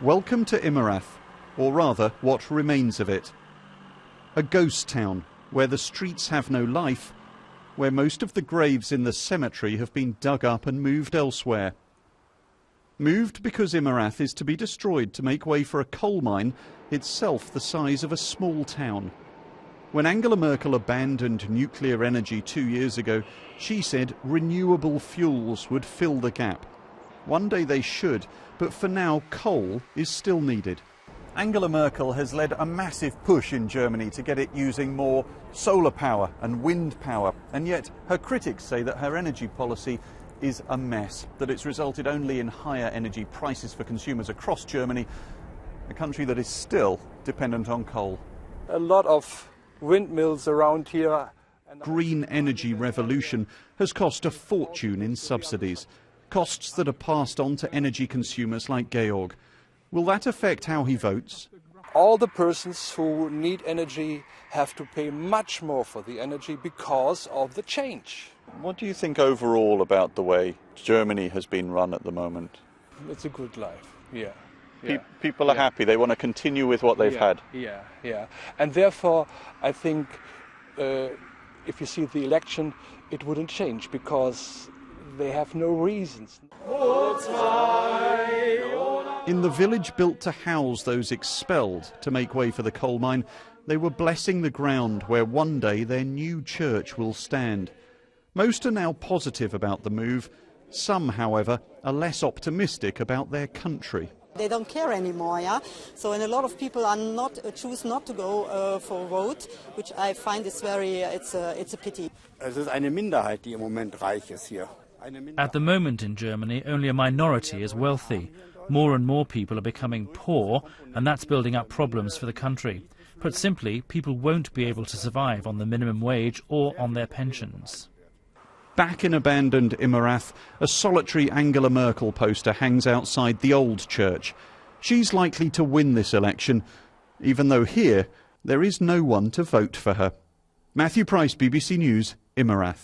Welcome to Immerath, or rather what remains of it. A ghost town where the streets have no life, where most of the graves in the cemetery have been dug up and moved elsewhere. Moved because Immerath is to be destroyed to make way for a coal mine, itself the size of a small town. When Angela Merkel abandoned nuclear energy 2 years ago, she said renewable fuels would fill the gap. One day they should, but for now coal is still needed. Angela Merkel has led a massive push in Germany to get it using more solar power and wind power, and yet her critics say that her energy policy is a mess, that it's resulted only in higher energy prices for consumers across Germany, a country that is still dependent on coal. A lot of windmills around here. Green energy revolution has cost a fortune in subsidies, costs that are passed on to energy consumers like Georg. Will that affect how he votes? All the persons who need energy have to pay much more for the energy because of the change. What do you think overall about the way Germany has been run at the moment? It's a good life, yeah. People are happy, they want to continue with what they've had. Yeah. And therefore, I think if you see the election, it wouldn't change because they have no reasons. In the village built to house those expelled to make way for the coal mine, they were blessing the ground where one day their new church will stand. Most are now positive about the move. Some, however, are less optimistic about their country. They don't care anymore, yeah? So, and a lot of people are choose not to go for a vote, which I find is it's a pity. Es ist eine Minderheit, die im Moment reich ist hier. At the moment in Germany, only a minority is wealthy. More and more people are becoming poor, and that's building up problems for the country. Put simply, people won't be able to survive on the minimum wage or on their pensions. Back in abandoned Immerath, a solitary Angela Merkel poster hangs outside the old church. She's likely to win this election, even though here there is no one to vote for her. Matthew Price, BBC News, Immerath.